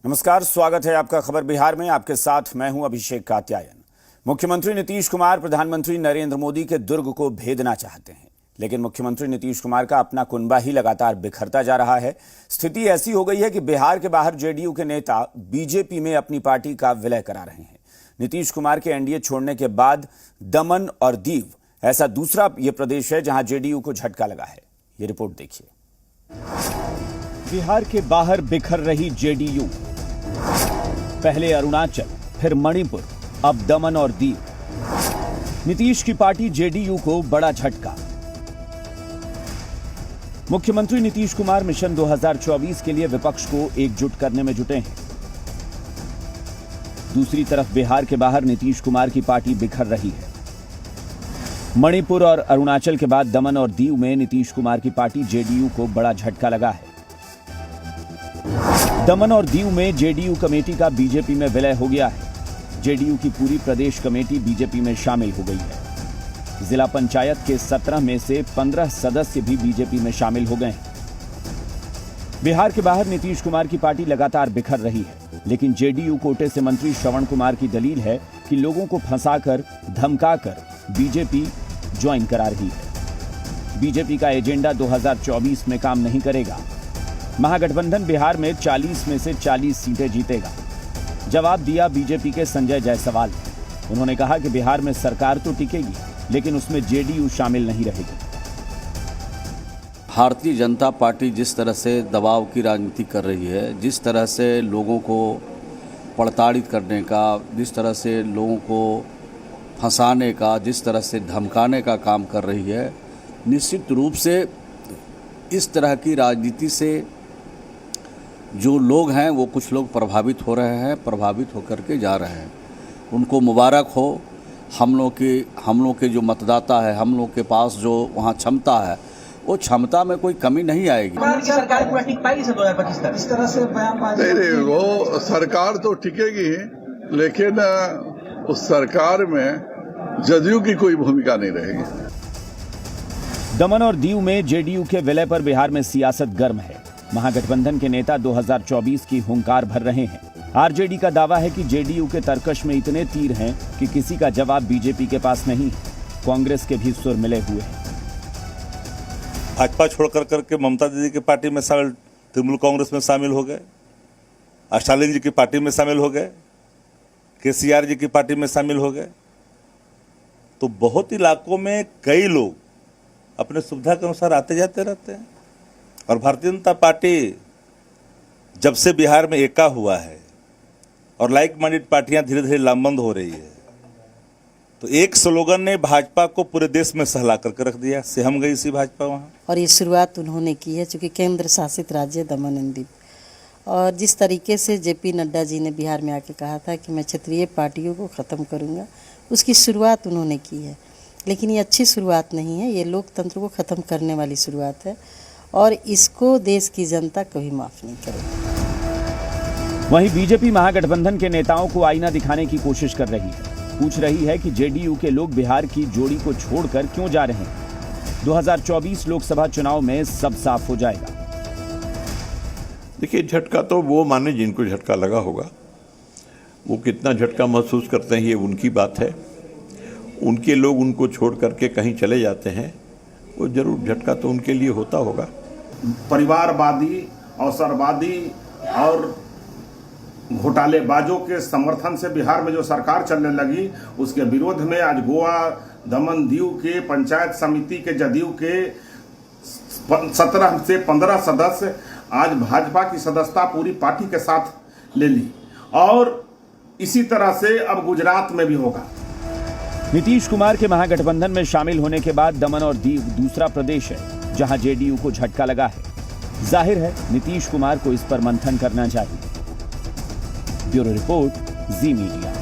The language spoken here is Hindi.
नमस्कार, स्वागत है आपका खबर बिहार में। आपके साथ मैं हूं अभिषेक कात्यायन। मुख्यमंत्री नीतीश कुमार प्रधानमंत्री नरेंद्र मोदी के दुर्ग को भेदना चाहते हैं, लेकिन मुख्यमंत्री नीतीश कुमार का अपना कुनबा ही लगातार बिखरता जा रहा है। स्थिति ऐसी हो गई है कि बिहार के बाहर जेडीयू के नेता बीजेपी में अपनी पार्टी का विलय करा रहे हैं। नीतीश कुमार के एनडीए छोड़ने के बाद दमन और दीव ऐसा दूसरा ये प्रदेश है जहां जेडीयू को झटका लगा है। ये रिपोर्ट देखिए। बिहार के बाहर बिखर रही जेडीयू, पहले अरुणाचल, फिर मणिपुर, अब दमन और दीव। नीतीश की पार्टी जेडीयू को बड़ा झटका। मुख्यमंत्री नीतीश कुमार मिशन 2024 के लिए विपक्ष को एकजुट करने में जुटे हैं। दूसरी तरफ बिहार के बाहर नीतीश कुमार की पार्टी बिखर रही है। मणिपुर और अरुणाचल के बाद दमन और दीव में नीतीश कुमार की पार्टी जेडीयू को बड़ा झटका लगा है। दमन और दीव में जेडीयू कमेटी का बीजेपी में विलय हो गया है। जेडीयू की पूरी प्रदेश कमेटी बीजेपी में शामिल हो गई है। जिला पंचायत के 17 में से 15 सदस्य भी बीजेपी में शामिल हो गए हैं। बिहार के बाहर नीतीश कुमार की पार्टी लगातार बिखर रही है, लेकिन जेडीयू कोटे से मंत्री श्रवण कुमार की दलील है कि लोगों को फंसाकर, धमकाकर बीजेपी ज्वाइन करा रही है। बीजेपी का एजेंडा 2024 में काम नहीं करेगा। महागठबंधन बिहार में 40 में से 40 सीटें जीतेगा। जवाब दिया बीजेपी के संजय जायसवाल ने। उन्होंने कहा कि बिहार में सरकार तो टिकेगी, लेकिन उसमें जेडीयू शामिल नहीं रहेगी। भारतीय जनता पार्टी जिस तरह से दबाव की राजनीति कर रही है, जिस तरह से लोगों को प्रताड़ित करने का, जिस तरह से लोगों को फंसाने का, जिस तरह से धमकाने का काम कर रही है, निश्चित रूप से इस तरह की राजनीति से जो लोग हैं वो कुछ लोग प्रभावित हो रहे हैं, प्रभावित होकर के जा रहे हैं। उनको मुबारक हो। हम लोग के जो मतदाता है, हम लोग के पास जो वहाँ क्षमता है, वो क्षमता में कोई कमी नहीं आएगी। सरकार पूरा टिक पाएगी 2025 तक? इस तरह से नहीं, वो सरकार तो टिकेगी, लेकिन उस सरकार में जदयू की कोई भूमिका नहीं रहेगी। दमन और दीव में जेडीयू के विलय पर बिहार में सियासत गर्म है। महागठबंधन के नेता 2024 की हुंकार भर रहे हैं। आरजेडी का दावा है कि जेडीयू के तरकश में इतने तीर हैं कि किसी का जवाब बीजेपी के पास नहीं। कांग्रेस के भी सुर मिले हुए हैं। भाजपा छोड़ करके ममता दीदी की पार्टी में शामिल, तृणमूल कांग्रेस में शामिल हो गए, स्टालिन जी की पार्टी में शामिल हो गए, केसीआर जी की पार्टी में शामिल हो गए। तो बहुत इलाकों में कई लोग अपने सुविधा के अनुसार आते जाते रहते हैं। और भारतीय जनता पार्टी जब से बिहार में एका हुआ है और लाइक माइंडेड पार्टियां धीरे धीरे लामबंद हो रही है, तो एक स्लोगन ने भाजपा को पूरे देश में सहला करके रख दिया। सहम गई सी भाजपा वहाँ। और ये शुरुआत उन्होंने की है, चूँकि केंद्र शासित राज्य दमन और दीव। और जिस तरीके से जेपी नड्डा जी ने बिहार में आके कहा था कि मैं क्षेत्रीय पार्टियों को ख़त्म करूँगा, उसकी शुरुआत उन्होंने की है। लेकिन ये अच्छी शुरुआत नहीं है, ये लोकतंत्र को ख़त्म करने वाली शुरुआत है, और इसको देश की जनता कभी माफ़ नहीं करेगी। वहीं बीजेपी महागठबंधन के नेताओं को आईना दिखाने की कोशिश कर रही है। पूछ रही है कि जेडीयू के लोग बिहार की जोड़ी को छोड़कर क्यों जा रहे हैं। 2024 लोकसभा चुनाव में सब साफ हो जाएगा। देखिए, झटका तो वो माने जिनको झटका लगा होगा। वो कितना झटका महसूस करते हैं ये उनकी बात है। उनके लोग उनको छोड़ करके कहीं चले जाते हैं, वो जरूर झटका तो उनके लिए होता होगा। परिवारवादी, अवसरवादी और घोटालेबाजों के समर्थन से बिहार में जो सरकार चलने लगी, उसके विरोध में आज गोवा, दमन दीव के पंचायत समिति के जदयू के 17 से 15 सदस्य आज भाजपा की सदस्यता पूरी पार्टी के साथ ले ली, और इसी तरह से अब गुजरात में भी होगा। नीतीश कुमार के महागठबंधन में शामिल होने के बाद दमन और दीव दूसरा प्रदेश है जहां जेडीयू को झटका लगा है। जाहिर है नीतीश कुमार को इस पर मंथन करना चाहिए। ब्यूरो रिपोर्ट, जी मीडिया।